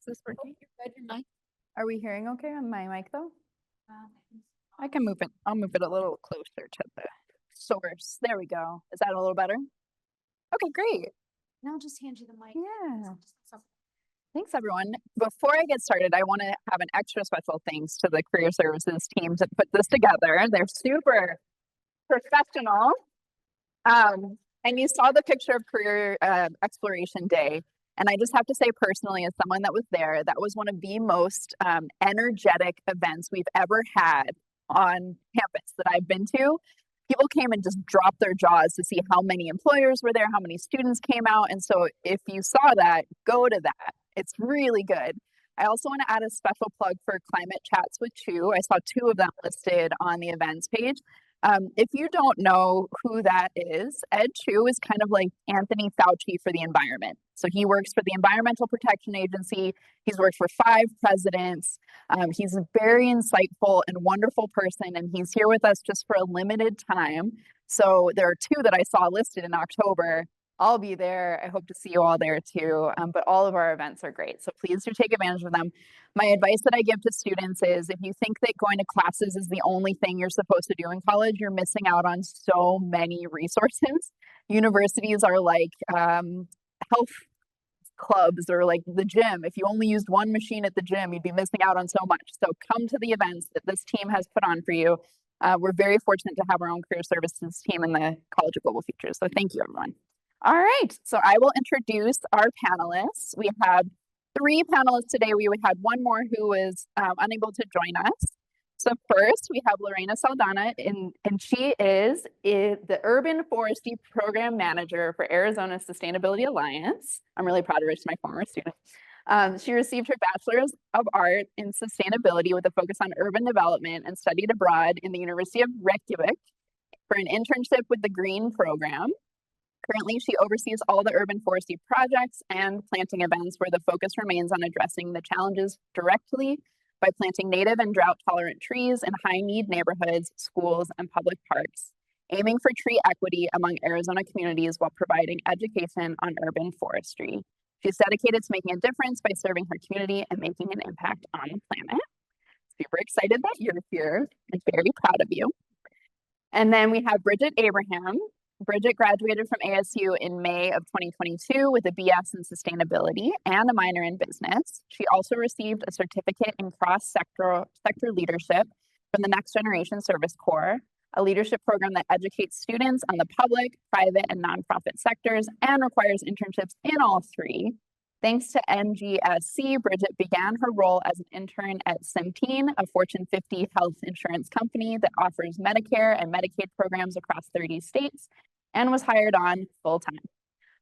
Is this working? Your mic? Are we hearing okay on my mic though? I can move it. I'll move it a little closer to the source. There we go. Is that a little better? Okay, great. Now I'll just hand you the mic. Yeah. Thanks, everyone. Before I get started, I want to have an extra special thanks to the Career Services team that put this together. They're super professional. And you saw the picture of Career Exploration Day. And I just have to say personally, as someone that was there, that was one of the most energetic events we've ever had on campus that I've been to. People came and just dropped their jaws to see how many employers were there, how many students came out. And so if you saw that, go to that. It's really good. I also want to add a special plug for Climate Chats with Chu. I saw 2 of them listed on the events page. If you don't know who that is, Ed Chu is kind of like Anthony Fauci for the environment. So he works for the Environmental Protection Agency. He's worked for 5 presidents. He's a very insightful and wonderful person, and he's here with us just for a limited time. So there are 2 that I saw listed in October. I'll be there. I hope to see you all there too. But all of our events are great. So please do take advantage of them. My advice that I give to students is if you think that going to classes is the only thing you're supposed to do in college, you're missing out on so many resources. Universities are like health clubs or like the gym. If you only used one machine at the gym, you'd be missing out on so much. So come to the events that this team has put on for you. We're very fortunate to have our own career services team in the College of Global Futures. So thank you, everyone. All right, so I will introduce our panelists. We have 3 panelists today. We had one more who was unable to join us. So first, we have Lorena Saldana, and she is the Urban Forestry Program Manager for Arizona Sustainability Alliance. I'm really proud of her. She's my former student. She received her Bachelor's of Art in Sustainability with a focus on urban development and studied abroad in the University of Reykjavik for an internship with the Green Program. Currently, she oversees all the urban forestry projects and planting events where the focus remains on addressing the challenges directly by planting native and drought-tolerant trees in high-need neighborhoods, schools, and public parks, aiming for tree equity among Arizona communities while providing education on urban forestry. She's dedicated to making a difference by serving her community and making an impact on the planet. Super excited that you're here and very proud of you. And then we have Bridget Abraham. Bridget graduated from ASU in May of 2022 with a BS in sustainability and a minor in business. She also received a certificate in cross-sector leadership from the Next Generation Service Corps, a leadership program that educates students on the public, private, and nonprofit sectors and requires internships in all 3. Thanks to NGSC, Bridget began her role as an intern at Centene, a Fortune 50 health insurance company that offers Medicare and Medicaid programs across 30 states, and was hired on full-time.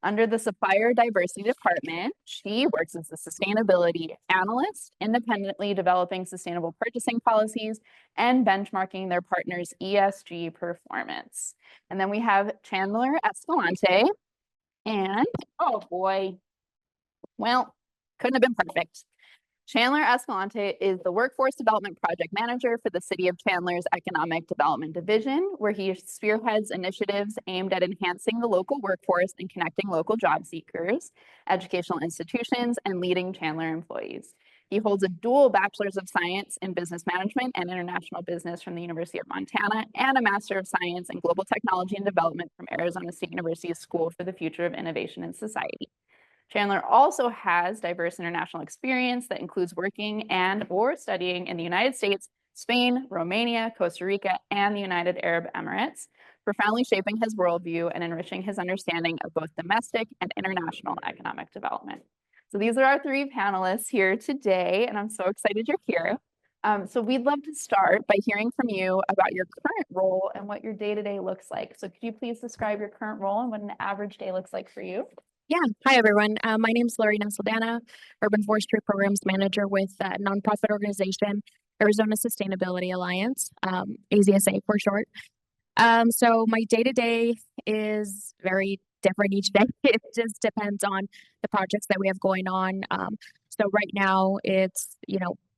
Under the Supplier Diversity Department, she works as a sustainability analyst, independently developing sustainable purchasing policies and benchmarking their partners' ESG performance. And then we have Chandler Escalante, and oh boy, well, couldn't have been perfect. Chandler Escalante is the Workforce Development Project Manager for the City of Chandler's Economic Development Division, where he spearheads initiatives aimed at enhancing the local workforce and connecting local job seekers, educational institutions, and leading Chandler employees. He holds a dual Bachelor's of Science in Business Management and International Business from the University of Montana and a Master of Science in Global Technology and Development from Arizona State University's School for the Future of Innovation and Society. Chandler also has diverse international experience that includes working and/or studying in the United States, Spain, Romania, Costa Rica, and the United Arab Emirates, profoundly shaping his worldview and enriching his understanding of both domestic and international economic development. So these are our 3 panelists here today, and I'm so excited you're here. So we'd love to start by hearing from you about your current role and what your day-to-day looks like. So could you please describe your current role and what an average day looks like for you? Yeah. Hi, everyone. My name is Lorena Saldana, Urban Forestry Programs Manager with a nonprofit organization, Arizona Sustainability Alliance, AZSA for short. So my day-to-day is very different each day. It just depends on the projects that we have going on. So right now it's,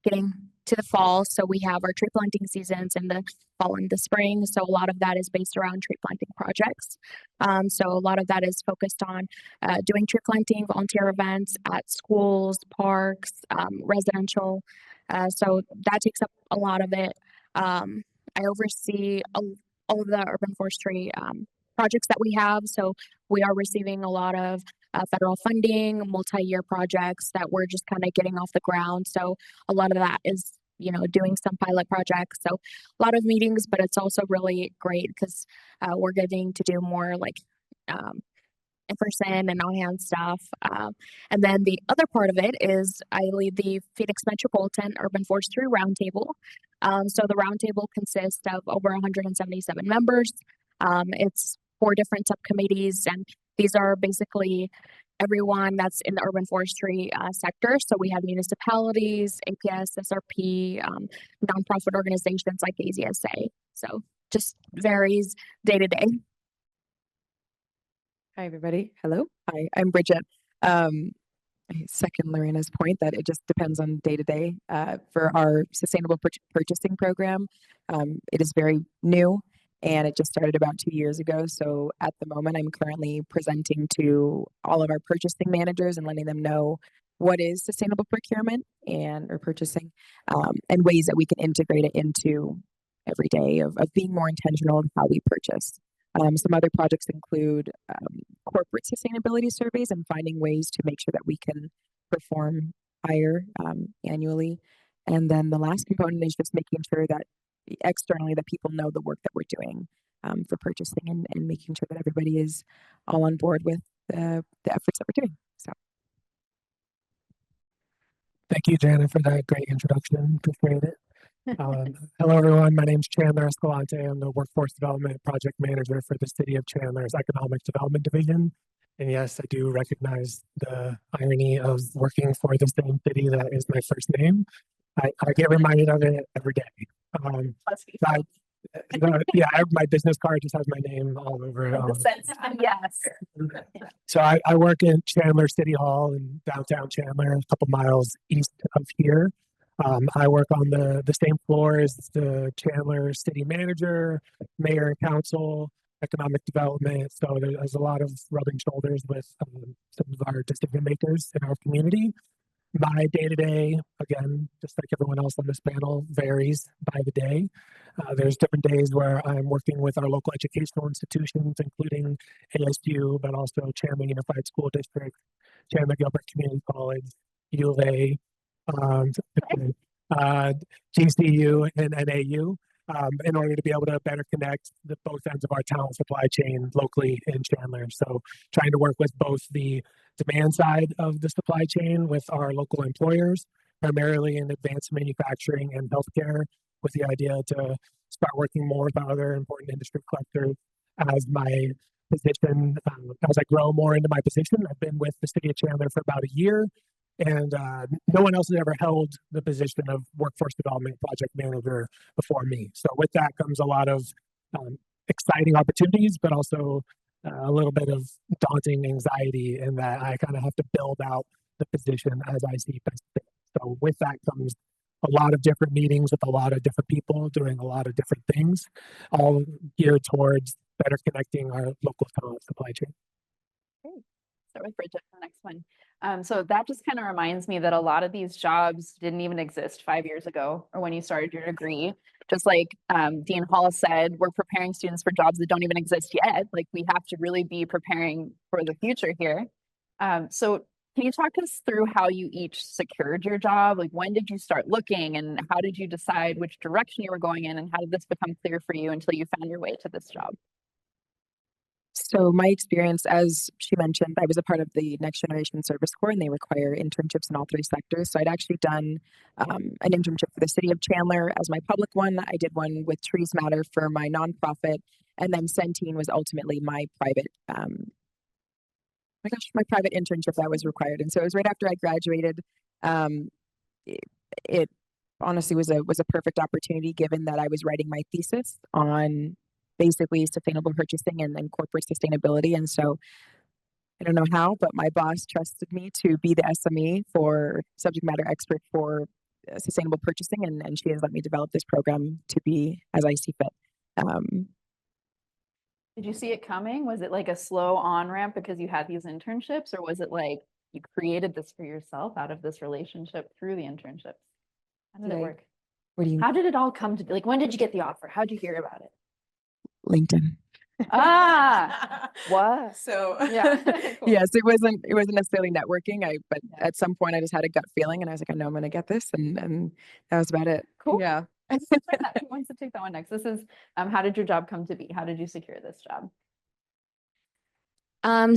getting to the fall. So we have our tree planting seasons in the fall and the spring. So a lot of that is based around tree planting projects. So a lot of that is focused on doing tree planting, volunteer events at schools, parks, residential. So that takes up a lot of it. I oversee all of the urban forestry projects that we have. So we are receiving a lot of federal funding, multi-year projects that we're just kind of getting off the ground. So a lot of that is, doing some pilot projects. So a lot of meetings, but it's also really great because we're getting to do more like in person and on-hand stuff. And then the other part of it is I lead the Phoenix Metropolitan Urban Forestry Roundtable. So the roundtable consists of over 177 members. It's 4 different subcommittees, and these are basically everyone that's in the urban forestry sector. So we have municipalities, APS, SRP, nonprofit organizations like ASU. So just varies day to day. Hi, everybody. Hello. Hi, I'm Bridget. I second Lorena's point that it just depends on day to day. For our sustainable purchasing program, it is very new and it just started about 2 years ago. So at the moment, I'm currently presenting to all of our purchasing managers and letting them know what is sustainable procurement or purchasing, and ways that we can integrate it into every day of being more intentional in how we purchase. Some other projects include corporate sustainability surveys and finding ways to make sure that we can perform higher annually. And then the last component is just making sure that externally that people know the work that we're doing for purchasing and making sure that everybody is all on board with the efforts that we're doing. So. Thank you, Jana, for that great introduction. Appreciate it. Hello, everyone. My name is Chandler Escalante. I'm the Workforce Development Project Manager for the City of Chandler's Economic Development Division. And yes, I do recognize the irony of working for the same city that is my first name. I get reminded of it every day. My business card just has my name all over it. Yes. So I work in Chandler City Hall in downtown Chandler, a couple miles east of here. I work on the same floor as the Chandler city manager, mayor and council, economic development. So there's a lot of rubbing shoulders with some of our decision makers in our community. My day-to-day, again, just like everyone else on this panel, varies by the day. There's different days where I'm working with our local educational institutions, including ASU, but also Chandler Unified School District, Chandler Gilbert Community College, U of A, GCU, and NAU, in order to be able to better connect both ends of our talent supply chain locally in Chandler. So trying to work with both the demand side of the supply chain with our local employers, primarily in advanced manufacturing and healthcare, with the idea to start working more with other important industry clusters as my position, as I grow more into my position. I've been with the city of Chandler for about a year, and no one else has ever held the position of workforce development project manager before me. So with that comes a lot of exciting opportunities, but also a little bit of daunting anxiety in that I kind of have to build out the position as I see best fit. So with that comes a lot of different meetings with a lot of different people doing a lot of different things, all geared towards better connecting our local talent supply chain. Great. Start with Bridget for the next one. So that just kind of reminds me that a lot of these jobs didn't even exist 5 years ago or when you started your degree. Just like Dean Hall said, we're preparing students for jobs that don't even exist yet. Like we have to really be preparing for the future here. So can you talk us through how you each secured your job? Like when did you start looking and how did you decide which direction you were going in and how did this become clear for you until you found your way to this job? So my experience, as she mentioned, I was a part of the Next Generation Service Corps, and they require internships in all 3 sectors. So I'd actually done an internship for the city of Chandler as my public one. I did one with Trees Matter for my nonprofit, and then Centene was ultimately my private, my private internship that was required. And so it was right after I graduated. It honestly was a perfect opportunity, given that I was writing my thesis on basically sustainable purchasing and corporate sustainability. And so I don't know how, but my boss trusted me to be the SME for subject matter expert for sustainable purchasing, and she has let me develop this program to be as I see fit. Did you see it coming? Was it like a slow on ramp because you had these internships, or was it like you created this for yourself out of this relationship through the internships? How did it work? What do you How did it all come to be? Like, when did you get the offer? How did you hear about it? LinkedIn? What? So Yeah. Cool. Yes, it wasn't necessarily networking. But at some point I just had a gut feeling, and I was like, I know I'm going to get this, and that was about it. Cool. Yeah. Who wants to take that one next? This is how did your job come to be? How did you secure this job?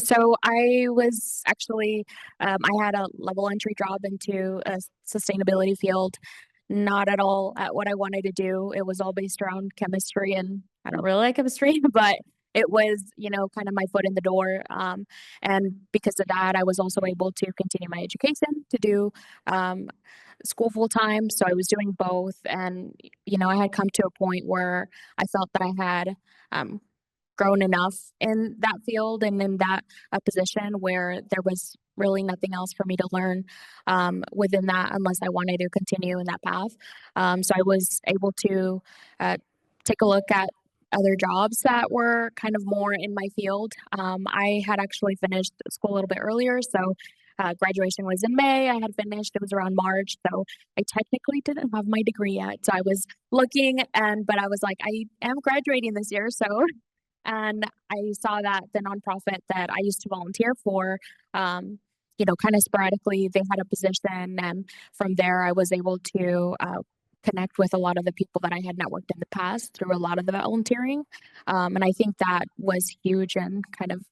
So I was actually, I had a level entry job into a sustainability field, not at all at what I wanted to do. It was all based around chemistry, and I don't really like chemistry, but it was, kind of my foot in the door. And because of that, I was also able to continue my education to do, school full time. So I was doing both. And, I had come to a point where I felt that I had, grown enough in that field and in that position where there was really nothing else for me to learn within that unless I wanted to continue in that path. So I was able to take a look at other jobs that were kind of more in my field. I had actually finished school a little bit earlier, so graduation was in May. I had finished, it was around March, so I technically didn't have my degree yet. So I was looking, but I was like, I am graduating this year, so and I saw that the nonprofit that I used to volunteer for, kind of sporadically, they had a position. And from there, I was able to connect with a lot of the people that I had networked in the past through a lot of the volunteering. And I think that was huge in kind of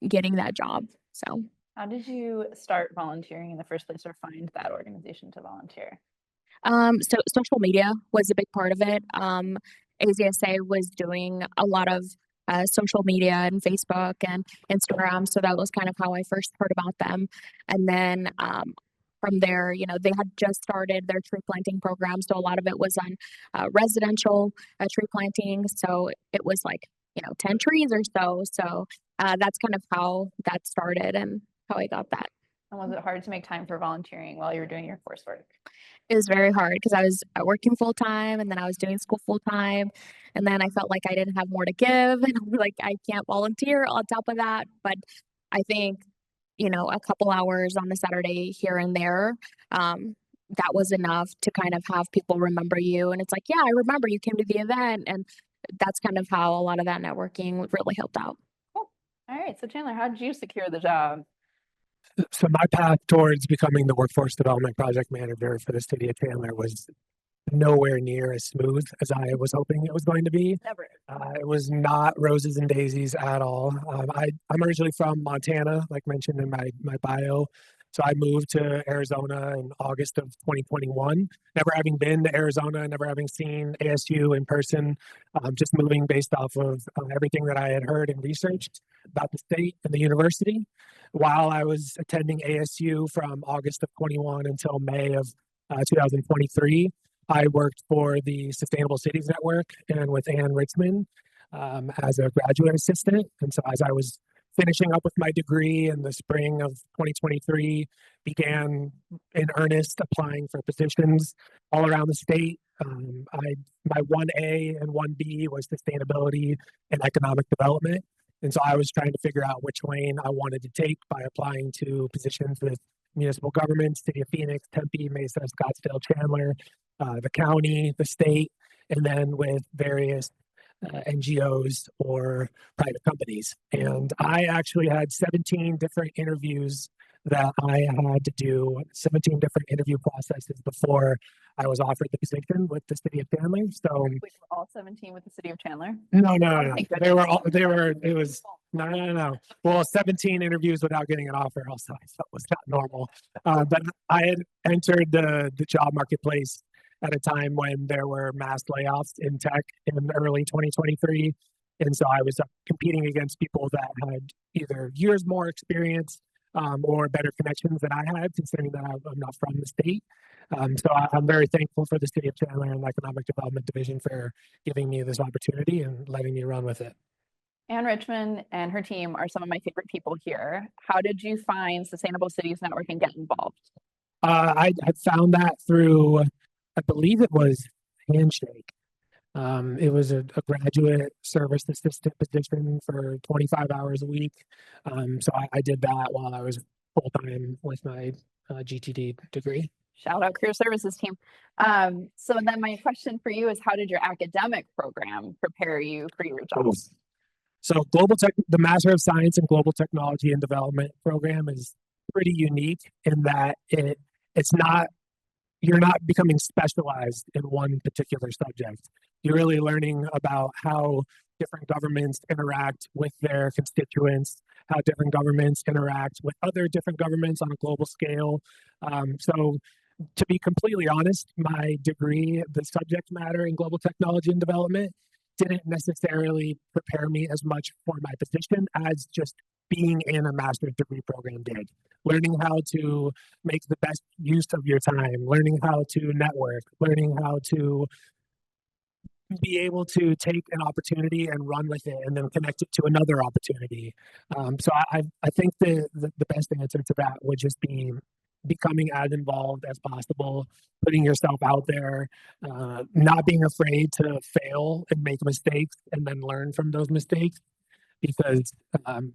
getting that job. So, How did you start volunteering in the first place, or find that organization to volunteer? so social media was a big part of it. AZSA was doing a lot of social media and Facebook and Instagram. So that was kind of how I first heard about them. And then from there, they had just started their tree planting program. So a lot of it was on residential tree planting. So it was like, 10 trees or so. So that's kind of how that started and how I got that. And was it hard to make time for volunteering while you were doing your coursework? It was very hard because I was working full time and then I was doing school full time. And then I felt like I didn't have more to give. And I was like, I can't volunteer on top of that. But I think, a couple hours on a Saturday here and there, that was enough to kind of have people remember you. And it's like, yeah, I remember you came to the event. And that's kind of how a lot of that networking really helped out. Cool. All right. So Chandler, how did you secure the job? So my path towards becoming the workforce development project manager for the city of Chandler was nowhere near as smooth as I was hoping it was going to be. Never. It was not roses and daisies at all. I'm originally from Montana, like mentioned in my bio. So I moved to Arizona in August of 2021, never having been to Arizona, never having seen ASU in person, just moving based off of everything that I had heard and researched about the state and the university. While I was attending ASU from August of 21 until May of 2023, I worked for the Sustainable Cities Network and with Ann Ritzman as a graduate assistant. And so as I was finishing up with my degree in the spring of 2023, began in earnest applying for positions all around the state. My 1A and 1B was sustainability and economic development. And so I was trying to figure out which lane I wanted to take by applying to positions with municipal government, City of Phoenix, Tempe, Mesa, Scottsdale, Chandler, the county, the state, and then with various NGOs or private companies. And I actually had 17 different interviews that I had to do, 17 different interview processes before I was offered the position with the city of Chandler. So Wait, were all 17 with the city of Chandler? no. Thank It was no. Well, 17 interviews without getting an offer also I thought was not normal. But I had entered the job marketplace at a time when there were mass layoffs in tech in early 2023. And so I was competing against people that had either years more experience or better connections than I had, considering that I'm not from the state. So I'm very thankful for the city of Chandler and the Economic Development Division for giving me this opportunity and letting me run with it. Ann Richmond and her team are some of my favorite people here. How did you find Sustainable Cities Network and get involved? I had found that through, I believe it was Handshake. It was a graduate service assistant position for 25 hours a week. So I did that while I was full time with my GTD degree. Shout out career services team. So then my question for you is, how did your academic program prepare you for your jobs? So the Master of Science in Global Technology and Development program is pretty unique in that it's not, you're not becoming specialized in one particular subject. You're really learning about how different governments interact with their constituents, how different governments interact with other different governments on a global scale. So to be completely honest, my degree, the subject matter in global technology and development, didn't necessarily prepare me as much for my position as just being in a master's degree program did. Learning how to make the best use of your time, learning how to network, learning how to be able to take an opportunity and run with it and then connect it to another opportunity. So I think the best answer to that would just be becoming as involved as possible, putting yourself out there, not being afraid to fail and make mistakes and then learn from those mistakes, because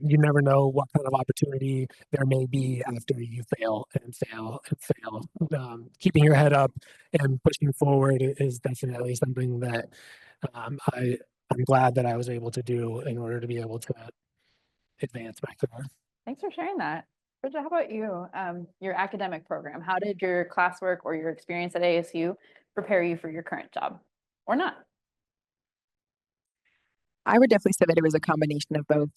you never know what kind of opportunity there may be after you fail and fail and fail. Keeping your head up and pushing forward is definitely something that I'm glad that I was able to do in order to be able to advance my career. Thanks for sharing that. Bridget, how about you? Your academic program, how did your classwork or your experience at ASU prepare you for your current job or not? I would definitely say that it was a combination of both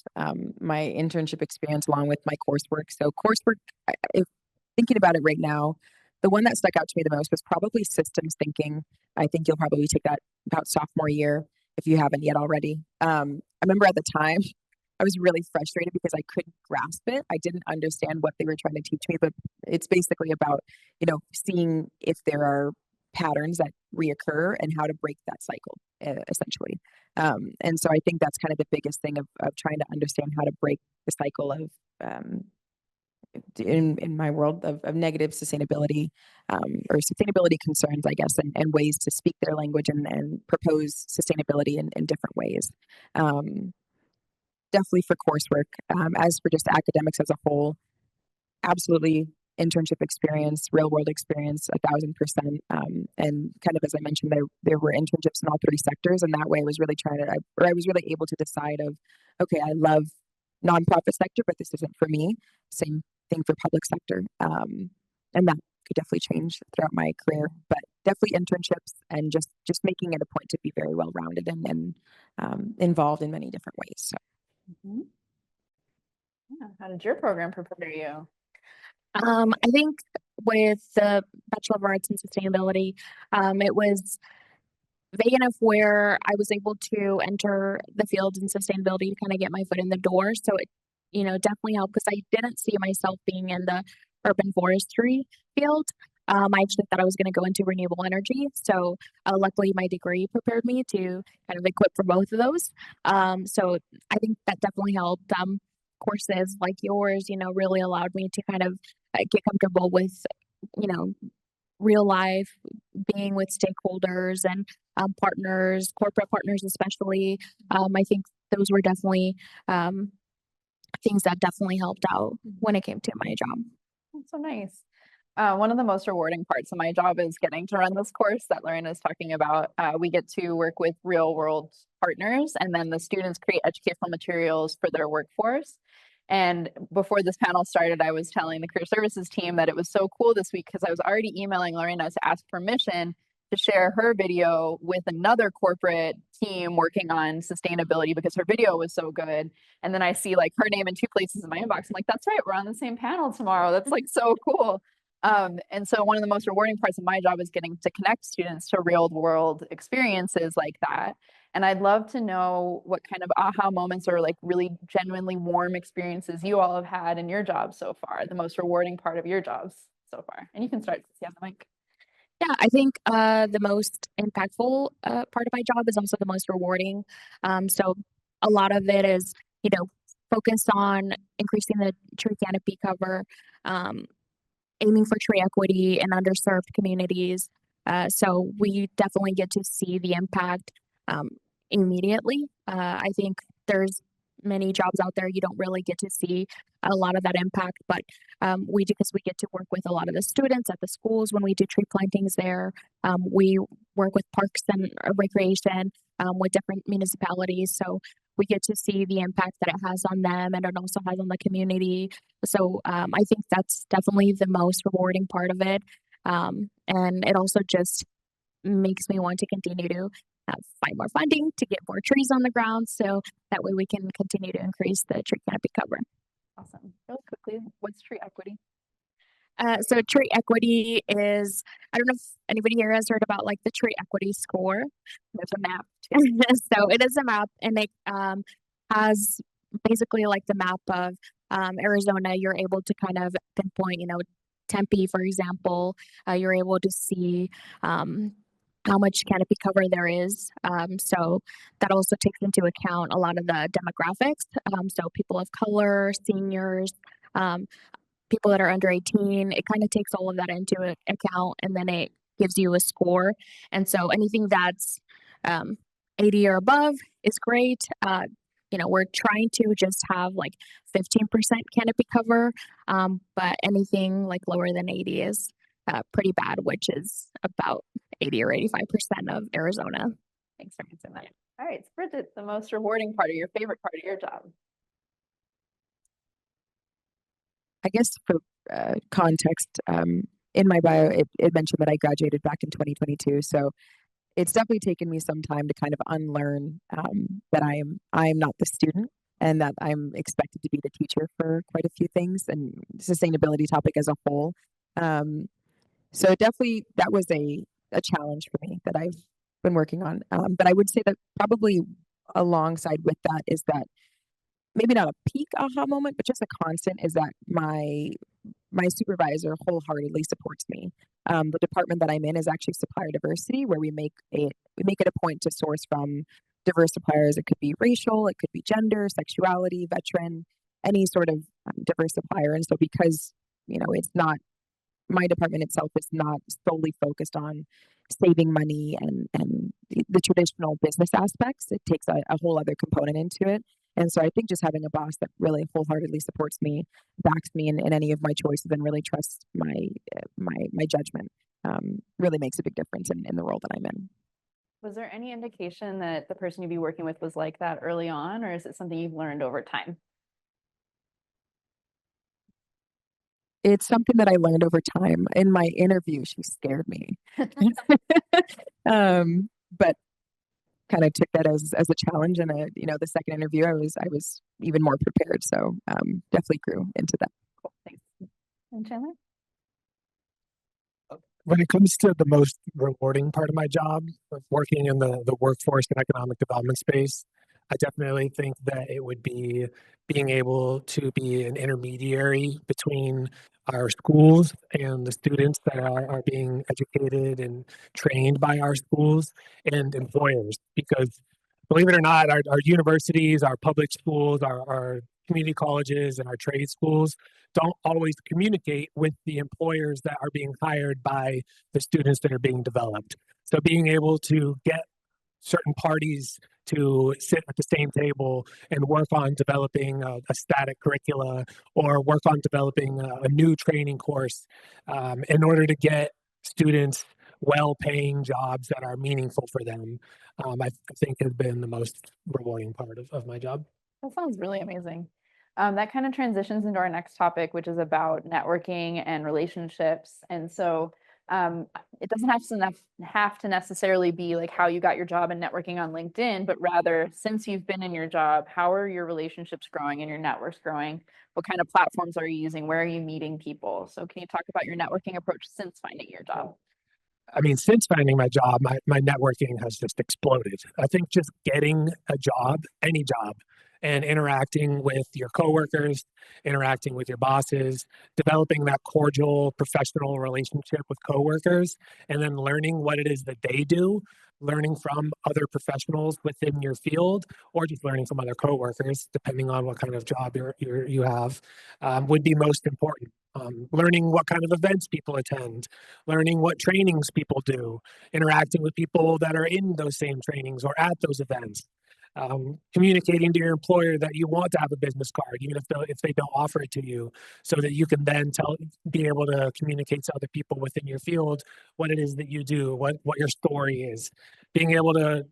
my internship experience along with my coursework. So coursework, if thinking about it right now, the one that stuck out to me the most was probably systems thinking. I think you'll probably take that about sophomore year if you haven't yet already. I remember at the time, I was really frustrated because I couldn't grasp it. I didn't understand what they were trying to teach me, but it's basically about, seeing if there are patterns that reoccur and how to break that cycle, essentially. And so I think that's kind of the biggest thing of trying to understand how to break the cycle of, in my world of negative sustainability, or sustainability concerns, I guess, and ways to speak their language and propose sustainability in different ways. Definitely for coursework. As for just academics as a whole, absolutely internship experience, real world experience, 1,000%. And kind of as I mentioned, there were internships in all three sectors, and that way I was really I was really able to decide of, okay, I love nonprofit sector, but this isn't for me. Same thing for public sector, and that could definitely change throughout my career. But definitely internships and just making it a point to be very well rounded and involved in many different ways. So. Yeah. How did your program prepare you? I think with the Bachelor of Arts in Sustainability, it was vague enough where I was able to enter the field in sustainability to kind of get my foot in the door. So it, definitely helped because I didn't see myself being in the urban forestry field. I actually thought I was going to go into renewable energy. So luckily my degree prepared me to kind of equip for both of those. So I think that definitely helped. Courses like yours, really allowed me to kind of get comfortable with, real life, being with stakeholders and partners, corporate partners especially. I think those were definitely things that definitely helped out when it came to my job. That's so nice. One of the most rewarding parts of my job is getting to run this course that Lorena is talking about. We get to work with real world partners, and then the students create educational materials for their workforce. And before this panel started, I was telling the career services team that it was so cool this week because I was already emailing Lorena to ask permission to share her video with another corporate team working on sustainability because her video was so good. And then I see like her name in two places in my inbox. I'm like, that's right, we're on the same panel tomorrow. That's like so cool. And so one of the most rewarding parts of my job is getting to connect students to real world experiences like that. And I'd love to know what kind of aha moments or like really genuinely warm experiences you all have had in your job so far, the most rewarding part of your jobs so far. And you can start, yeah, the mic. Yeah, I think the most impactful part of my job is also the most rewarding. So a lot of it is, focused on increasing the tree canopy cover, aiming for tree equity in underserved communities. So we definitely get to see the impact immediately. I think there's many jobs out there you don't really get to see a lot of that impact, but we do, because we get to work with a lot of the students at the schools when we do tree plantings there. We work with parks and recreation with different municipalities, so we get to see the impact that it has on them, and it also has on the community. So I think that's definitely the most rewarding part of it, and it also just makes me want to continue to find more funding to get more trees on the ground, so that way we can continue to increase the tree canopy cover. Awesome. Really quickly, what's tree equity? So tree equity is, I don't know if anybody here has heard about like the tree equity score. There's a map. So it is a map, and it has basically like the map of Arizona. You're able to kind of pinpoint, Tempe, for example, you're able to see how much canopy cover there is. So that also takes into account a lot of the demographics. So people of color, seniors, people that are under 18, it kind of takes all of that into account, and then it gives you a score. And so anything that's 80 or above is great. We're trying to just have like 15% canopy cover, but anything like lower than 80 is pretty bad, which is about 80 or 85% of Arizona. Thanks for answering that. All right, Bridget, the most rewarding part, or your favorite part of your job? I guess for context, in my bio, it mentioned that I graduated back in 2022. So it's definitely taken me some time to kind of unlearn that I'm not the student, and that I'm expected to be the teacher for quite a few things, and sustainability topic as a whole. So definitely that was a challenge for me that I've been working on. But I would say that probably alongside with that is that maybe not a peak aha moment, but just a constant, is that my supervisor wholeheartedly supports me. The department that I'm in is actually supplier diversity, where we make it a point to source from diverse suppliers. It could be racial, it could be gender, sexuality, veteran, any sort of diverse supplier. And so because it's not, my department itself is not solely focused on saving money and the traditional business aspects, it takes a whole other component into it. And so I think just having a boss that really wholeheartedly supports me, backs me in any of my choices, and really trusts my judgment, really makes a big difference in the role that I'm in. Was there any indication that the person you'd be working with was like that early on, or is it something you've learned over time? It's something that I learned over time. In my interview, she scared me. But kind of took that as a challenge, and the second interview I was even more prepared, so definitely grew into that. Cool, thanks. And Chandler? When it comes to the most rewarding part of my job, of working in the workforce and economic development space, I definitely think that it would be being able to be an intermediary between our schools and the students that are being educated and trained by our schools and employers. Because believe it or not, our universities, our public schools, our community colleges, and our trade schools don't always communicate with the employers that are being hired by the students that are being developed. So being able to get certain parties to sit at the same table and work on developing a static curricula, or work on developing a new training course in order to get students well-paying jobs that are meaningful for them, I think has been the most rewarding part of my job. That sounds really amazing. That kind of transitions into our next topic, which is about networking and relationships. And so it doesn't have to necessarily be like how you got your job in networking on LinkedIn, but rather, since you've been in your job, how are your relationships growing and your networks growing? What kind of platforms are you using? Where are you meeting people? So can you talk about your networking approach since finding your job? I mean, since finding my job, my networking has just exploded. I think just getting a job, any job, and interacting with your coworkers, interacting with your bosses, developing that cordial professional relationship with coworkers, and then learning what it is that they do, learning from other professionals within your field, or just learning from other coworkers, depending on what kind of job you have, would be most important. learning what kind of events people attend, learning what trainings people do, interacting with people that are in those same trainings or at those events, communicating to your employer that you want to have a business card, even if they don't offer it to you, so that you can then be able to communicate to other people within your field what it is that you do, what your story is, being able to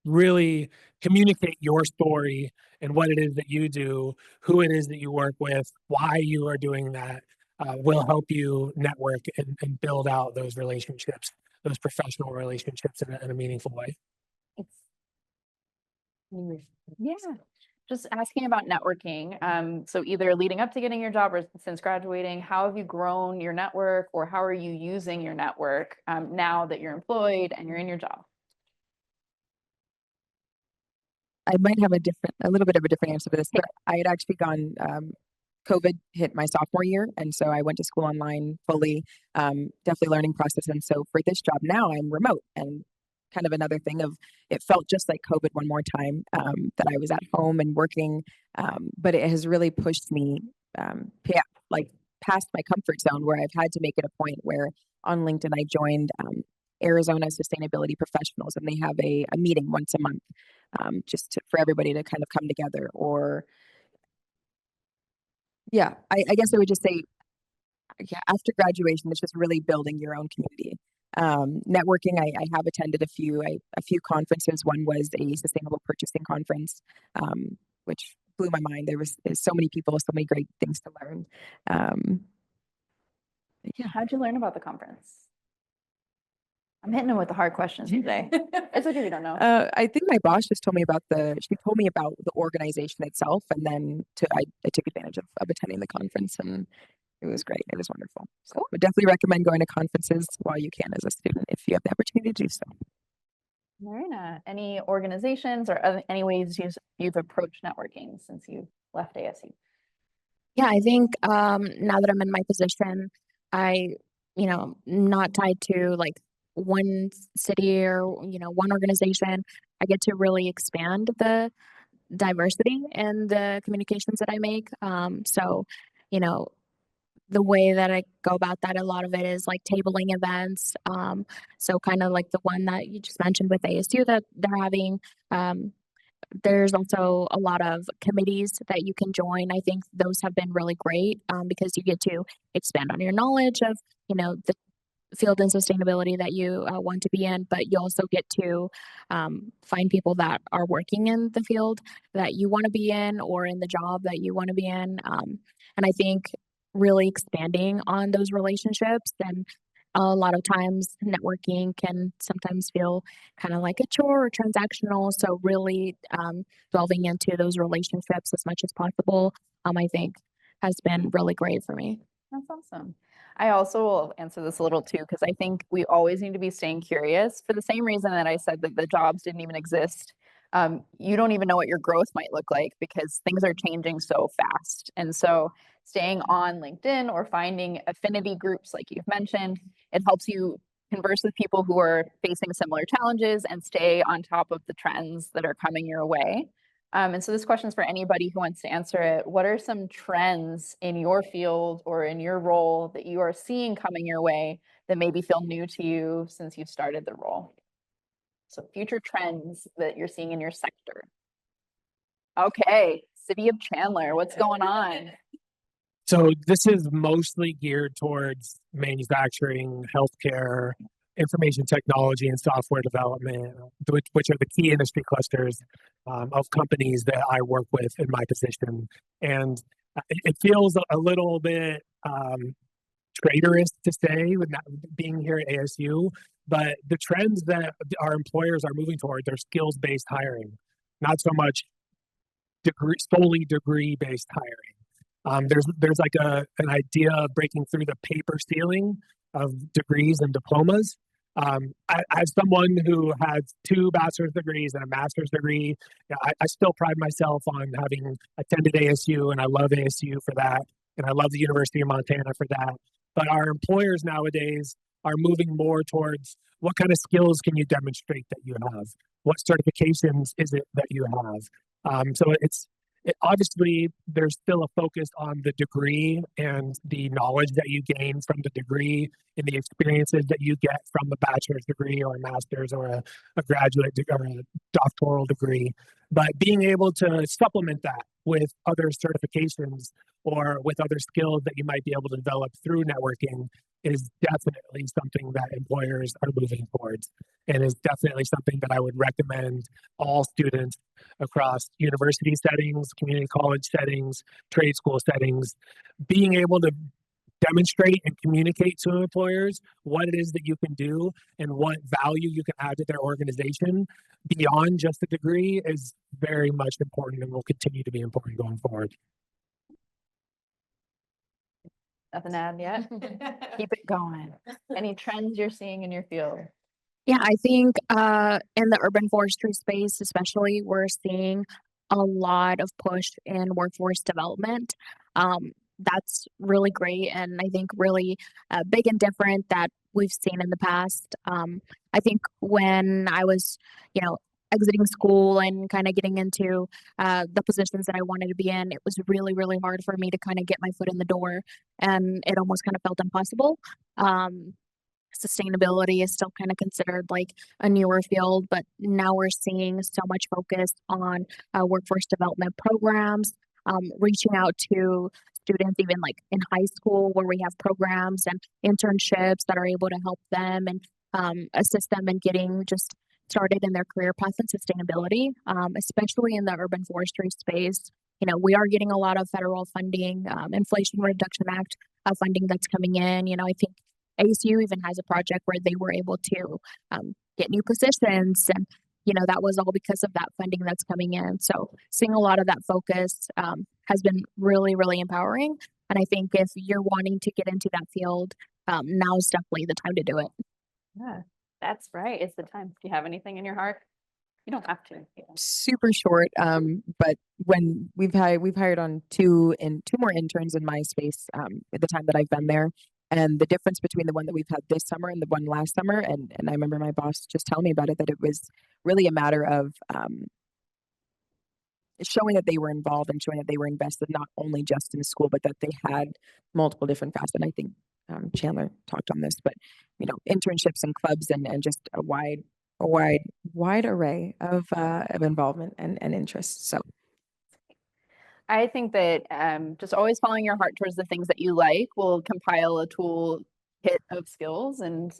really communicate your story and what it is that you do, who it is that you work with, why you are doing that, will help you network and build out those relationships, those professional relationships in a meaningful way. Yeah, just asking about networking. So either leading up to getting your job or since graduating, how have you grown your network, or how are you using your network now that you're employed and you're in your job? I might have a little bit of a different answer for this, but I had actually gone, COVID hit my sophomore year. And so I went to school online fully, definitely learning process. And so for this job now, I'm remote, and kind of another thing of, it felt just like COVID one more time, that I was at home and working. But it has really pushed me, like past my comfort zone, where I've had to make it a point where on LinkedIn, I joined, Arizona Sustainability Professionals, and they have a meeting once a month, for everybody to kind of come together. Or yeah, I guess I would just say, yeah, after graduation, it's just really building your own community. Networking, I have attended a few conferences. One was a sustainable purchasing conference, which blew my mind. There's so many people, so many great things to learn. Yeah. How'd you learn about the conference? I'm hitting them with the hard questions today. It's okay if you don't know. I think my boss just told me about the organization itself, and then I took advantage of attending the conference, and it was great. It was wonderful. So I would definitely recommend going to conferences while you can as a student, if you have the opportunity to do so. Marina, any organizations or any ways you've approached networking since you left ASU? Yeah, I think now that I'm in my position, not tied to like one city or one organization. I get to really expand the diversity and the communications that I make. So, the way that I go about that, a lot of it is like tabling events. So kind of like the one that you just mentioned with ASU that they're having. There's also a lot of committees that you can join. I think those have been really great because you get to expand on your knowledge of, the field and sustainability that you want to be in, but you also get to find people that are working in the field that you want to be in, or in the job that you want to be in. And I think really expanding on those relationships, and a lot of times networking can sometimes feel kind of like a chore or transactional. So really delving into those relationships as much as possible, I think has been really great for me. That's awesome. I also will answer this a little too, because I think we always need to be staying curious for the same reason that I said that the jobs didn't even exist. You don't even know what your growth might look like because things are changing so fast. And so staying on LinkedIn or finding affinity groups like you've mentioned, it helps you converse with people who are facing similar challenges and stay on top of the trends that are coming your way. And so this question is for anybody who wants to answer it. What are some trends in your field or in your role that you are seeing coming your way that maybe feel new to you since you started the role? So future trends that you're seeing in your sector. Okay, City of Chandler, what's going on? So this is mostly geared towards manufacturing, healthcare, information technology, and software development, which are the key industry clusters of companies that I work with in my position. And it feels a little bit traitorous to say with not being here at ASU, but the trends that our employers are moving toward, they're skills-based hiring, not so much solely degree-based hiring. There's like an idea of breaking through the paper ceiling of degrees and diplomas. As someone who has 2 bachelor's degrees and a master's degree, I still pride myself on having attended ASU, and I love ASU for that, and I love the University of Montana for that. But our employers nowadays are moving more towards what kind of skills can you demonstrate that you have? What certifications is it that you have? So Obviously, there's still a focus on the degree and the knowledge that you gain from the degree and the experiences that you get from a bachelor's degree or a master's or a graduate or a doctoral degree. But being able to supplement that with other certifications or with other skills that you might be able to develop through networking is definitely something that employers are moving towards, and is definitely something that I would recommend all students across university settings, community college settings, trade school settings, being able to demonstrate and communicate to employers what it is that you can do and what value you can add to their organization beyond just a degree is very much important and will continue to be important going forward. Nothing to add yet? Keep it going. Any trends you're seeing in your field? Yeah, I think in the urban forestry space, especially, we're seeing a lot of push in workforce development. That's really great, and I think really big and different that we've seen in the past. I think when I was, exiting school and kind of getting into the positions that I wanted to be in, it was really, really hard for me to kind of get my foot in the door, and it almost kind of felt impossible. Sustainability is still kind of considered like a newer field, but now we're seeing so much focus on workforce development programs, reaching out to students even like in high school where we have programs and internships that are able to help them and assist them in getting just started in their career path in sustainability, especially in the urban forestry space. We are getting a lot of federal funding, Inflation Reduction Act funding that's coming in. I think ASU even has a project where they were able to get new positions, and that was all because of that funding that's coming in. So seeing a lot of that focus has been really, really empowering. And I think if you're wanting to get into that field, now is definitely the time to do it. Yeah, that's right. It's the time. Do you have anything in your heart? You don't have to. Super short, but when we've hired on two more interns in my space at the time that I've been there. And the difference between the one that we've had this summer and the one last summer, and I remember my boss just telling me about it, that it was really a matter of showing that they were involved and showing that they were invested not only just in school, but that they had multiple different facets. And I think Chandler talked on this, but internships and clubs and just a wide array of involvement and interests. So I think that just always following your heart towards the things that you like will compile a tool kit of skills. And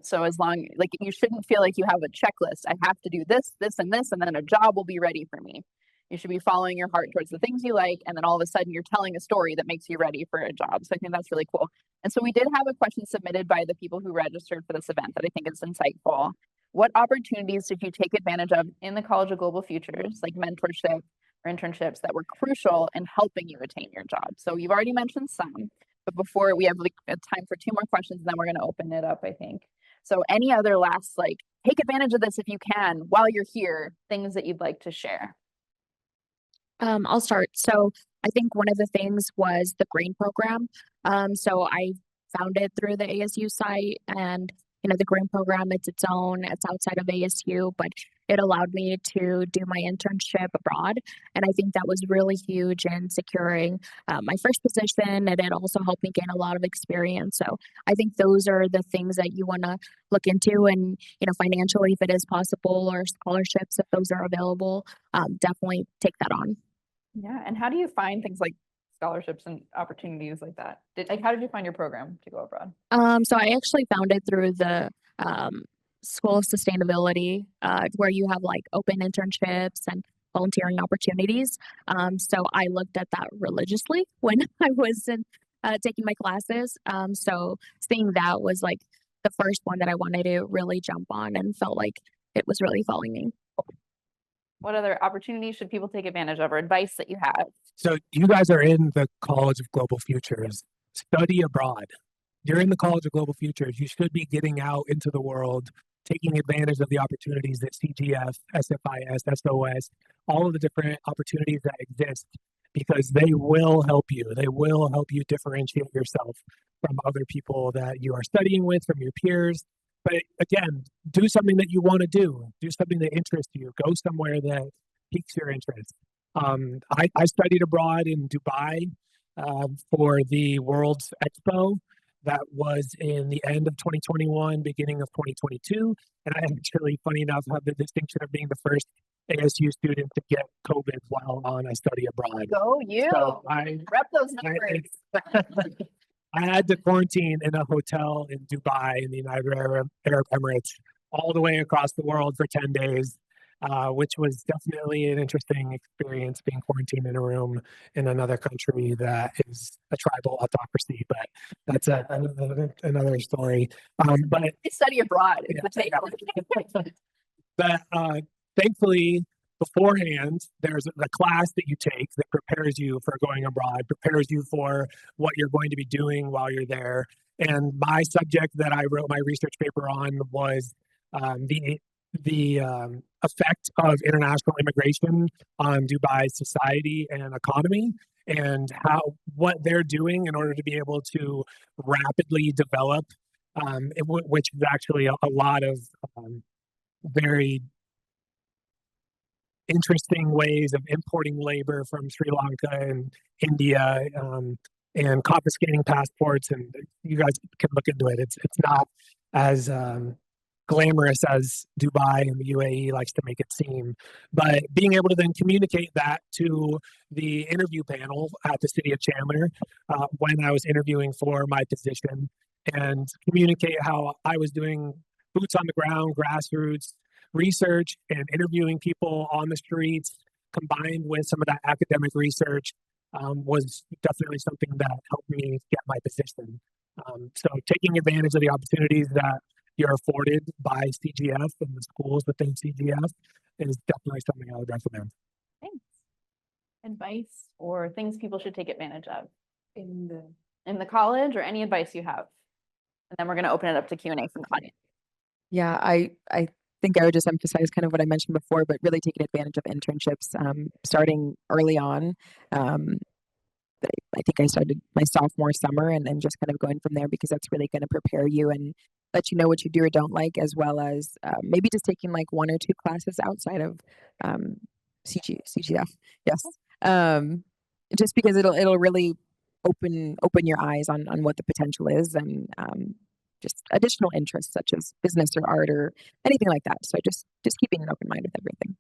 so as long, like, you shouldn't feel like you have a checklist. I have to do this, this, and this, and then a job will be ready for me. You should be following your heart towards the things you like. And then all of a sudden you're telling a story that makes you ready for a job. So I think that's really cool. And so we did have a question submitted by the people who registered for this event that I think is insightful. What opportunities did you take advantage of in the College of Global Futures, like mentorship or internships, that were crucial in helping you attain your job? So you've already mentioned some, but before we have time for 2 more questions, and then we're going to open it up, I think. So any other last, take advantage of this if you can while you're here, things that you'd like to share? I'll start. So I think one of the things was the green program. So I found it through the ASU site, and the green program, it's outside of ASU, but it allowed me to do my internship abroad. And I think that was really huge in securing my first position. And it also helped me gain a lot of experience. So I think those are the things that you want to look into, and, financially, if it is possible, or scholarships, if those are available, definitely take that on. Yeah. And how do you find things like scholarships and opportunities like that? How did you find your program to go abroad? So I actually found it through the School of Sustainability, where you have open internships and volunteering opportunities. So I looked at that religiously when I was taking my classes. So seeing that was the first one that I wanted to really jump on and felt like it was really following me. What other opportunities should people take advantage of, or advice that you have? So you guys are in the College of Global Futures. Study abroad. During the College of Global Futures, you should be getting out into the world, taking advantage of the opportunities that CGF, SFIS, SOS, all of the different opportunities that exist, because they will help you. They will help you differentiate yourself from other people that you are studying with, from your peers. But again, do something that you want to do. Do something that interests you. Go somewhere that piques your interest. I studied abroad in Dubai for the World's Expo. That was in the end of 2021, beginning of 2022. And I actually, funny enough, have the distinction of being the first ASU student to get COVID while on a study abroad. Go you. So Rep those numbers. I had to quarantine in a hotel in Dubai in the United Arab Emirates all the way across the world for 10 days, which was definitely an interesting experience being quarantined in a room in another country that is a tribal autocracy, but that's another story. But Study abroad is yeah, the takeaway. but thankfully, beforehand, there's a class that you take that prepares you for going abroad, prepares you for what you're going to be doing while you're there. And my subject that I wrote my research paper on was the effect of international immigration on Dubai's society and economy, and what they're doing in order to be able to rapidly develop, which is actually a lot of very interesting ways of importing labor from Sri Lanka and India, and confiscating passports. And you guys can look into it. It's not as glamorous as Dubai and the UAE likes to make it seem. But being able to then communicate that to the interview panel at the city of Chandler when I was interviewing for my position, and communicate how I was doing boots on the ground, grassroots research and interviewing people on the streets, combined with some of that academic research, was definitely something that helped me get my position. So taking advantage of the opportunities that you're afforded by CGF and the schools within CGF is definitely something I would recommend. Thanks. Advice or things people should take advantage of in the college, or any advice you have? And then we're going to open it up to Q&A from the audience. Yeah, I think I would just emphasize kind of what I mentioned before, but really taking advantage of internships, starting early on. I think I started my sophomore summer, and then just kind of going from there, because that's really going to prepare you and let you know what you do or don't like, as well as maybe just taking like 1 or 2 classes outside of CGF. Yes. Just because it'll really open your eyes on what the potential is, and just additional interests such as business or art or anything like that. So just keeping an open mind with everything.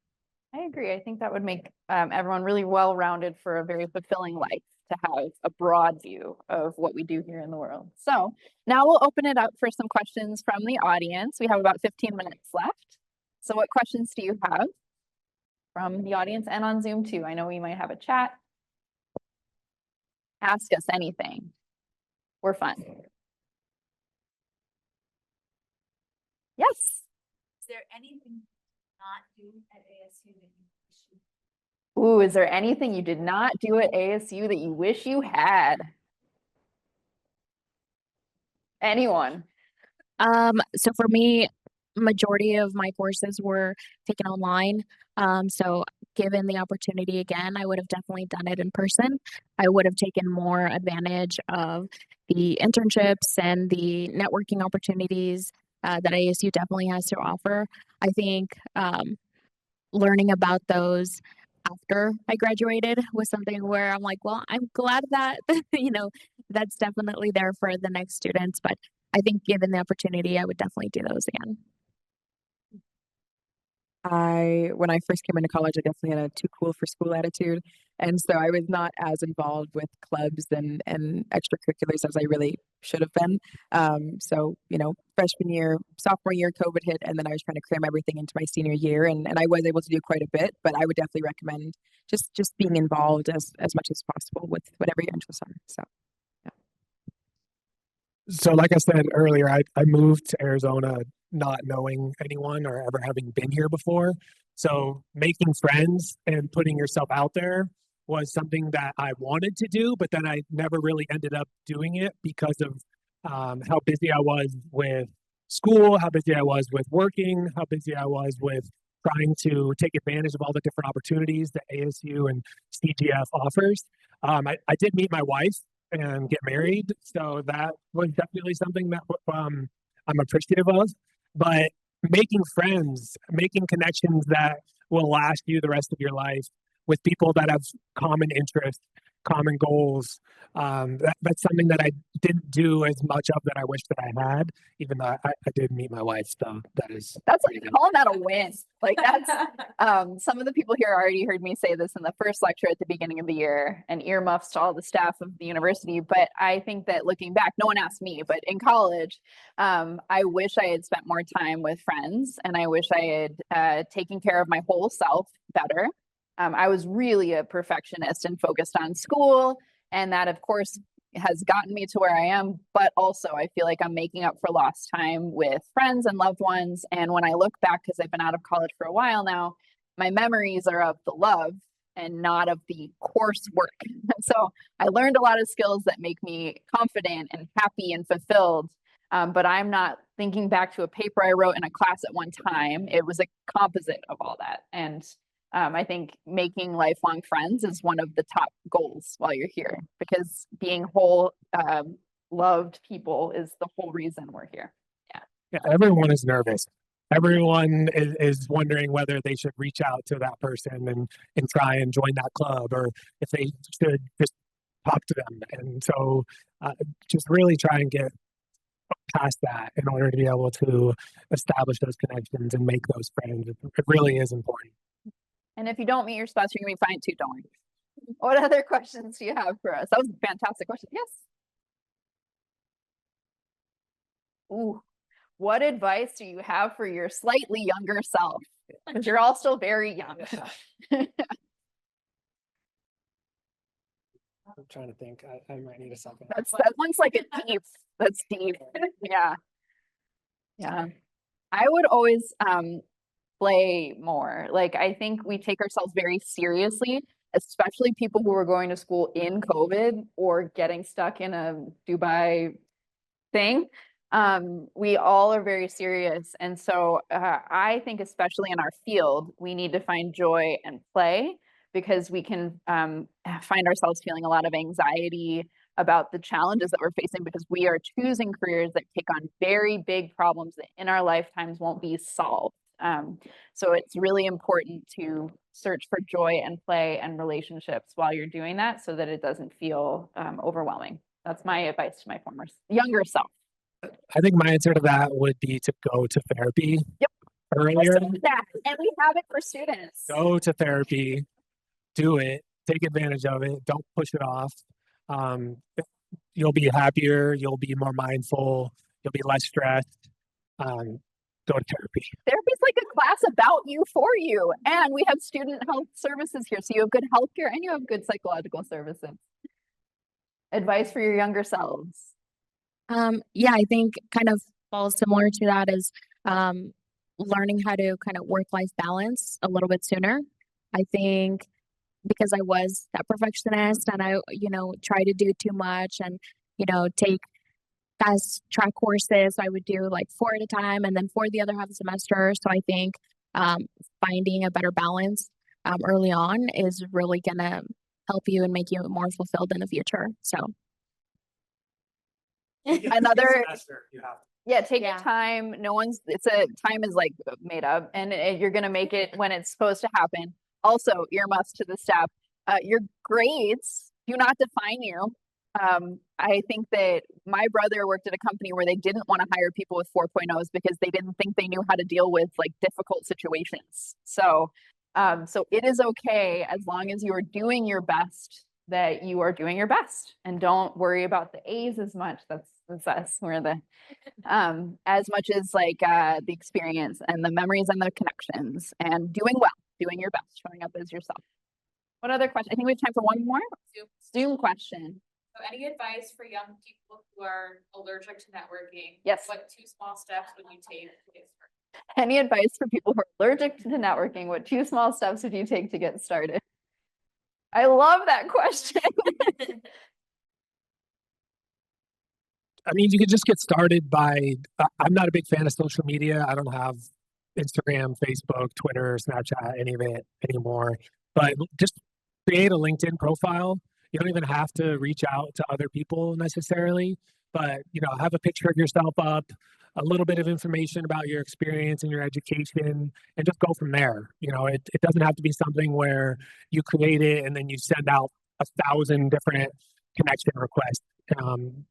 I agree. I think that would make everyone really well-rounded for a very fulfilling life, to have a broad view of what we do here in the world. So now we'll open it up for some questions from the audience. We have about 15 minutes left. So what questions do you have from the audience and on Zoom too? I know we might have a chat. Ask us anything. We're fun. Yes. Is there anything not do at ASU that you wish you? Ooh, is there anything you did not do at ASU that you wish you had? Anyone? So for me, majority of my courses were taken online. So given the opportunity again, I would have definitely done it in person. I would have taken more advantage of the internships and the networking opportunities that ASU definitely has to offer. I think learning about those after I graduated was something where I'm like, well, I'm glad that, that's definitely there for the next students. But I think given the opportunity, I would definitely do those again. When I first came into college, I definitely had a too cool for school attitude. And so I was not as involved with clubs and extracurriculars as I really should have been. So, freshman year, sophomore year, COVID hit, and then I was trying to cram everything into my senior year. And I was able to do quite a bit, but I would definitely recommend just being involved as much as possible with whatever your interests are. So, yeah. So like I said earlier, I moved to Arizona not knowing anyone or ever having been here before. So making friends and putting yourself out there was something that I wanted to do, but then I never really ended up doing it because of how busy I was with school, how busy I was with working, how busy I was with trying to take advantage of all the different opportunities that ASU and CGF offers. I did meet my wife and get married, so that was definitely something that I'm appreciative of. But making friends, making connections that will last you the rest of your life, with people that have common interests, common goals. That's something that I didn't do as much of that I wish that I had, even though I did meet my wife. So that's like calling that a win. Like that's some of the people here already heard me say this in the first lecture at the beginning of the year, and earmuffs to all the staff of the university. But I think that looking back, no one asked me, but in college, I wish I had spent more time with friends, and I wish I had taken care of my whole self better. I was really a perfectionist and focused on school, and that of course has gotten me to where I am, but also I feel like I'm making up for lost time with friends and loved ones. And when I look back, because I've been out of college for a while now, my memories are of the love and not of the coursework. So I learned a lot of skills that make me confident and happy and fulfilled. But I'm not thinking back to a paper I wrote in a class at one time. It was a composite of all that. And I think making lifelong friends is one of the top goals while you're here, because being whole, loved people is the whole reason we're here. Yeah, everyone is nervous. Everyone is wondering whether they should reach out to that person and try and join that club, or if they should just talk to them. And so just really try and get past that in order to be able to establish those connections and make those friends. It really is important. And if you don't meet your spouse, you're gonna be fine too, don't worry. What other questions do you have for us? That was a fantastic question. Yes. Ooh, what advice do you have for your slightly younger self? Because you're all still very young. I'm trying to think. I might need a second. That one's like that's deep. Yeah. Yeah. I would always play more. Like, I think we take ourselves very seriously, especially people who are going to school in COVID or getting stuck in a Dubai thing. We all are very serious. And so I think especially in our field, we need to find joy and play, because we can find ourselves feeling a lot of anxiety about the challenges that we're facing, because we are choosing careers that take on very big problems that in our lifetimes won't be solved. So it's really important to search for joy and play and relationships while you're doing that, so that it doesn't feel overwhelming. That's my advice to my younger self. I think my answer to that would be to go to therapy. Yep. Earlier. Yeah, and we have it for students. Go to therapy, do it, take advantage of it, don't push it off. You'll be happier, you'll be more mindful, you'll be less stressed. Go to therapy. Therapy's like a class about you, for you. And we have student health services here. So you have good healthcare and you have good psychological services. Advice for your younger selves. Yeah, I think kind of falls similar to that is learning how to kind of work-life balance a little bit sooner. I think because I was that perfectionist and I, try to do too much and, take fast track courses. I would do like 4 at a time and then 4 the other half of the semester. So I think finding a better balance early on is really going to help you and make you more fulfilled in the future. So another take Yeah. your time. Time is like made up, and you're going to make it when it's supposed to happen. Also, earmuffs to the staff. Your grades do not define you. I think that my brother worked at a company where they didn't want to hire people with 4.0s because they didn't think they knew how to deal with like difficult situations. So it is okay as long as you are doing your best, that you are doing your best, and don't worry about the A's as much. That's us. We're the as much as like the experience and the memories and the connections, and doing well, doing your best, showing up as yourself. What other question? I think we have time for one more Zoom question. So any advice for young people who are allergic to networking? Yes. What 2 small steps would you take to get started? Any advice for people who are allergic to networking? What 2 small steps would you take to get started? I love that question. I mean, you could just get started by, I'm not a big fan of social media. I don't have Instagram, Facebook, Twitter, Snapchat, any of it anymore. But just create a LinkedIn profile. You don't even have to reach out to other people necessarily, but have a picture of yourself up, a little bit of information about your experience and your education, and just go from there. You know, it doesn't have to be something where you create it and then you send out 1,000 different connection requests.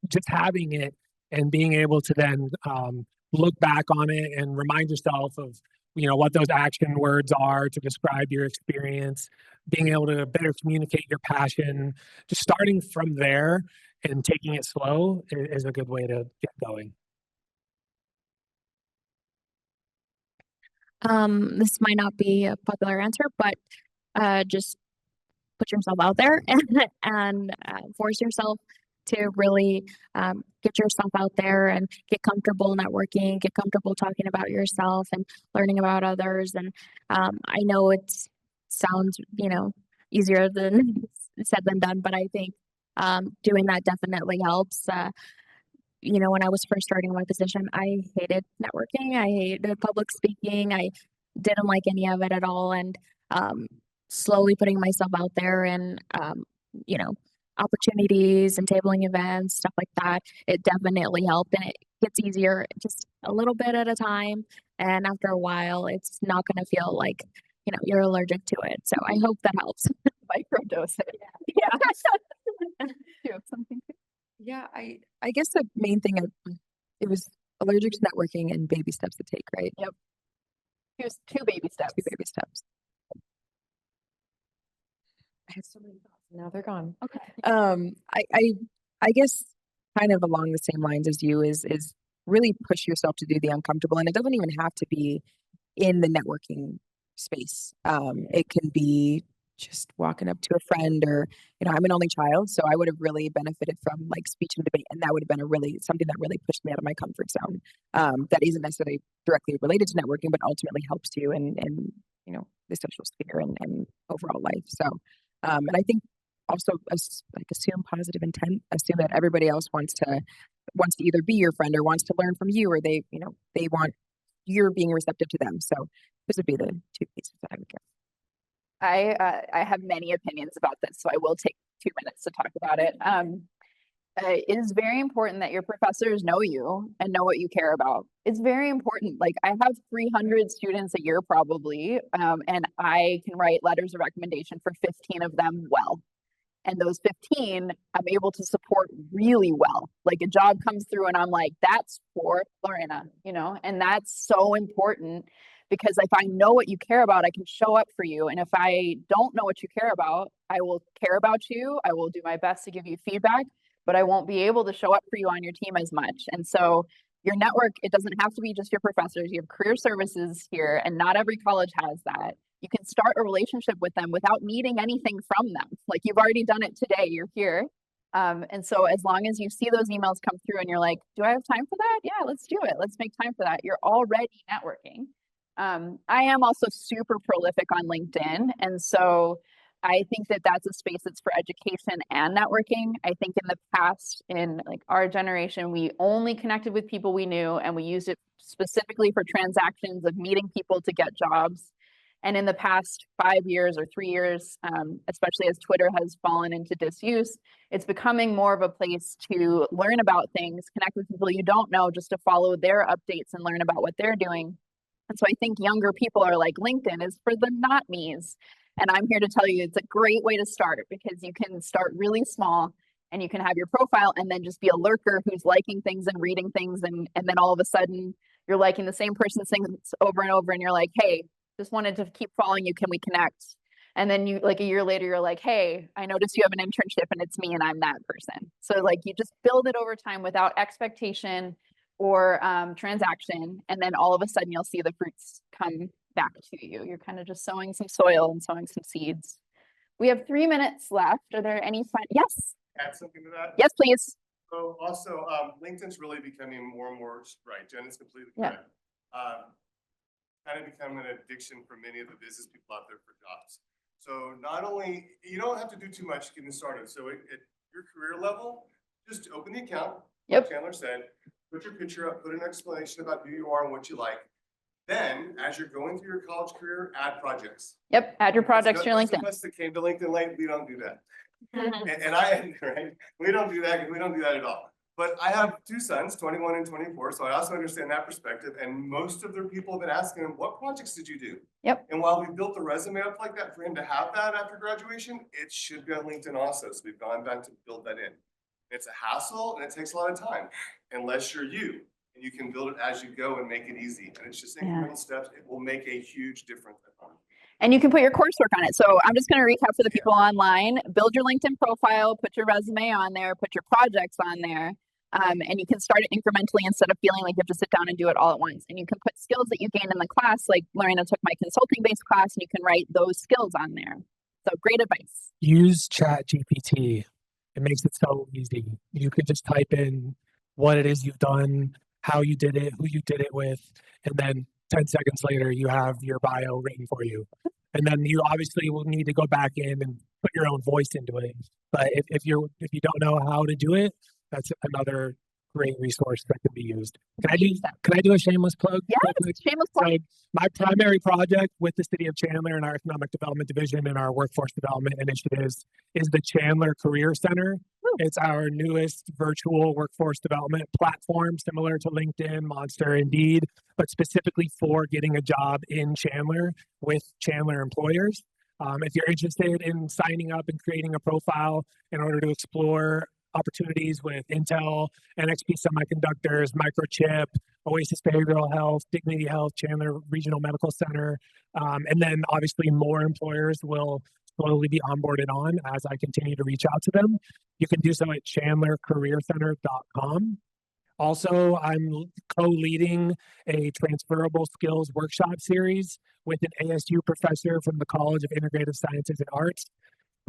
Just having it and being able to then look back on it and remind yourself of, you know, what those action words are to describe your experience, being able to better communicate your passion, just starting from there and taking it slow is a good way to get going. This might not be a popular answer, but just put yourself out there and force yourself to really get yourself out there and get comfortable networking, get comfortable talking about yourself and learning about others. And I know it sounds, you know, easier than said than done, but I think doing that definitely helps. You know, when I was first starting my position, I hated networking. I hated public speaking. I didn't like any of it at all. And slowly putting myself out there and, you know, opportunities and tabling events, stuff like that, it definitely helped. And it gets easier just a little bit at a time. And after a while, it's not going to feel like, you know, you're allergic to it. So I hope that helps. Microdose it. Yeah. Do you have something? Yeah, I guess the main thing it was allergic to networking and baby steps to take, right? Yep. Here's 2 baby steps. 2 baby steps. I had so many thoughts. Now they're gone. Okay. I guess kind of along the same lines as you is really push yourself to do the uncomfortable, and it doesn't even have to be in the networking space. It can be just walking up to a friend, or, you know, I'm an only child, so I would have really benefited from like speech and debate, and that would have been something that really pushed me out of my comfort zone. That isn't necessarily directly related to networking, but ultimately helps you in you know, the social sphere and overall life. So, and I think also assume positive intent, assume that everybody else wants to either be your friend or wants to learn from you, or they want you're being receptive to them. So those would be the 2 pieces that I would give. I have many opinions about this, so I will take 2 minutes to talk about it. It is very important that your professors know you and know what you care about. It's very important. Like, I have 300 students a year probably, and I can write letters of recommendation for 15 of them well. And those 15, I'm able to support really well. Like, a job comes through and I'm like, that's for Lorena, you know, and that's so important, because if I know what you care about, I can show up for you. And if I don't know what you care about, I will care about you. I will do my best to give you feedback, but I won't be able to show up for you on your team as much. And so your network, it doesn't have to be just your professors. You have career services here, and not every college has that. You can start a relationship with them without needing anything from them. Like, you've already done it today, you're here. And so as long as you see those emails come through and you're like, do I have time for that? Yeah, let's do it. Let's make time for that. You're already networking. I am also super prolific on LinkedIn. And so I think that that's a space that's for education and networking. I think in the past, in like our generation, we only connected with people we knew, and we used it specifically for transactions of meeting people to get jobs. And in the past 5 years or 3 years, especially as Twitter has fallen into disuse, it's becoming more of a place to learn about things, connect with people you don't know, just to follow their updates and learn about what they're doing. And so I think younger people are like, LinkedIn is for the not me's. And I'm here to tell you it's a great way to start, because you can start really small and you can have your profile and then just be a lurker who's liking things and reading things. And then all of a sudden you're liking the same person's things over and over. And you're like, hey, just wanted to keep following you. Can we connect? And then you, like, a year later, you're like, hey, I noticed you have an internship and it's me and I'm that person. So like, you just build it over time without expectation or transaction, and then all of a sudden you'll see the fruits come back to you. You're kind of just sowing some soil and sowing some seeds. We have 3 minutes left. Are there any yes? Add something to that? Yes, please. So also, LinkedIn's really becoming more and more, right, Jen is completely Yeah. correct. Kind of become an addiction for many of the business people out there for jobs. So not only, you don't have to do too much getting started. So at your career level, just open the account. Yep. Like Chandler said, put your picture up, put an explanation about who you are and what you like. Then, as you're going through your college career, add projects. Yep. Add your projects to your LinkedIn. Those of us that came to LinkedIn late, we don't do that. and I, right? We don't do that. We don't do that at all. But I have two sons, 21 and 24, so I also understand that perspective. And most of their people have been asking him, what projects did you do? Yep. And while we built the resume up like that for him to have that after graduation, it should be on LinkedIn also. So we've gone back to build that in. It's a hassle and it takes a lot of time, unless you're you and you can build it as you go and make it easy. And it's just incremental steps. It will make a huge difference. And you can put your coursework on it. So I'm just going to recap for the people online. Build your LinkedIn profile, put your resume on there, put your projects on there. And you can start it incrementally instead of feeling like you have to sit down and do it all at once. And you can put skills that you gained in the class, like Lorena took my consulting based class, and you can write those skills on there. So great advice. Use Chat GPT. It makes it so easy. You could just type in what it is you've done, how you did it, who you did it with, and then 10 seconds later, you have your bio written for you. And then you obviously will need to go back in and put your own voice into it. But if you don't know how to do it, that's another great resource that can be used. Can I do a shameless plug? Yes, shameless plug. So my primary project with the City of Chandler and our Economic Development Division and our Workforce Development Initiatives is the Chandler Career Center. It's our newest virtual workforce development platform, similar to LinkedIn, Monster, Indeed, but specifically for getting a job in Chandler with Chandler employers. If you're interested in signing up and creating a profile in order to explore opportunities with Intel, NXP Semiconductors, Microchip, Oasis Behavioral Health, Dignity Health, Chandler Regional Medical Center, and then obviously more employers will slowly be onboarded on as I continue to reach out to them. You can do so at chandlercareercenter.com. Also, I'm co-leading a transferable skills workshop series with an ASU professor from the College of Integrative Sciences and Arts.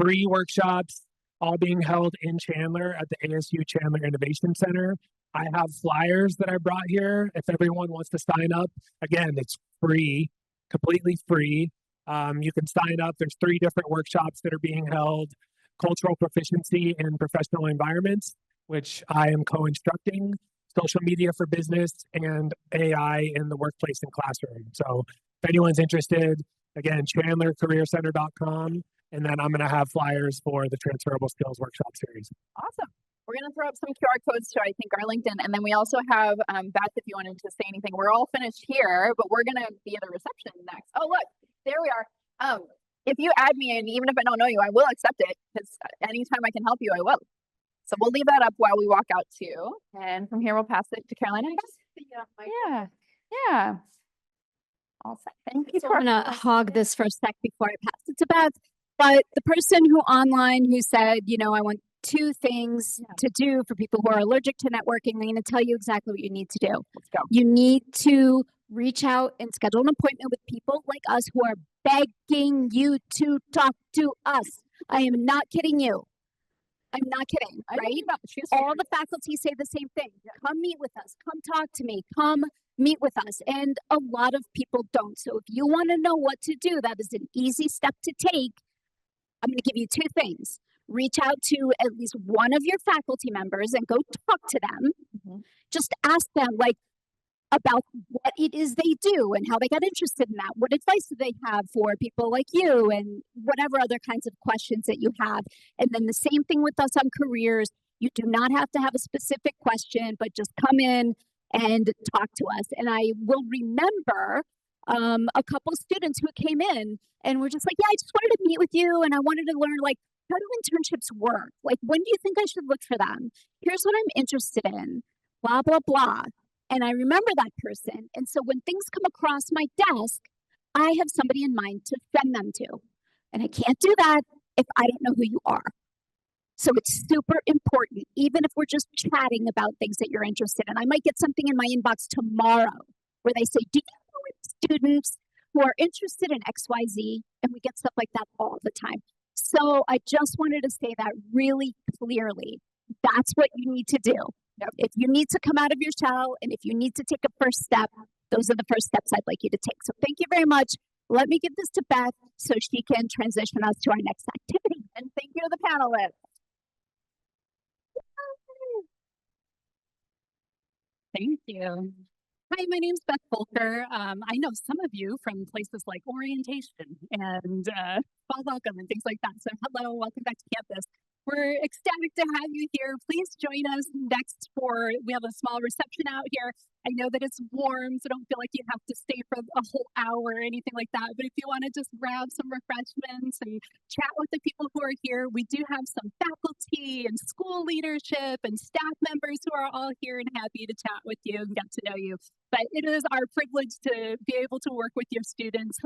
3 workshops, all being held in Chandler at the ASU Chandler Innovation Center. I have flyers that I brought here. If everyone wants to sign up, again, it's free, completely free. You can sign up. There's 3 different workshops that are being held: cultural proficiency in professional environments, which I am co-instructing, social media for business, and AI in the workplace and classroom. So if anyone's interested, again, chandlercareercenter.com. And then I'm going to have flyers for the Transferable Skills Workshop Series. Awesome. We're going to throw up some QR codes to, I think, our LinkedIn. And then we also have Beth, if you wanted to say anything. We're all finished here, but we're going to be at the reception next. Oh, look, there we are. If you add me, and even if I don't know you, I will accept it, because anytime I can help you, I will. So we'll leave that up while we walk out too. And from here, we'll pass it to Carolina. Yeah. All set. Thank you. So I'm gonna hog this for a sec before I pass it to Beth. But the person who said, I want 2 things to do for people who are allergic to networking, I'm going to tell you exactly what you need to do. Let's go. You need to reach out and schedule an appointment with people like us who are begging you to talk to us. I am not kidding you. I'm not kidding, right? All the faculty say the same thing. Come meet with us. Come talk to me. Come meet with us. And a lot of people don't. So if you want to know what to do, that is an easy step to take. I'm going to give you 2 things. Reach out to at least one of your faculty members and go talk to them. Just ask them about what it is they do and how they got interested in that. What advice do they have for people like you, and whatever other kinds of questions that you have. And then the same thing with us on careers. You do not have to have a specific question, but just come in and talk to us. And I will remember a couple students who came in and were just like, yeah, I just wanted to meet with you and I wanted to learn how do internships work? When do you think I should look for them? Here's what I'm interested in, blah, blah, blah. And I remember that person. And so when things come across my desk, I have somebody in mind to send them to. And I can't do that if I don't know who you are. So it's super important, even if we're just chatting about things that you're interested in. I might get something in my inbox tomorrow where they say, do you know any students who are interested in XYZ? And we get stuff like that all the time. So I just wanted to say that really clearly. That's what you need to do. If you need to come out of your shell and if you need to take a first step, those are the first steps I'd like you to take. So thank you very much. Let me give this to Beth so she can transition us to our next activity. And thank you to the panelists. Thank you. Hi, my name's Beth Volker. I know some of you from places like orientation and fall welcome and things like that. So hello, welcome back to campus. We're ecstatic to have you here. Please join us next we have a small reception out here. I know that it's warm, so don't feel like you have to stay for a whole hour or anything like that. But if you want to just grab some refreshments and chat with the people who are here, we do have some faculty and school leadership and staff members who are all here and happy to chat with you and get to know you. But it is our privilege to be able to work with your students.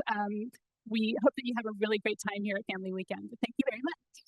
We hope that you have a really great time here at Family Weekend. Thank you very much.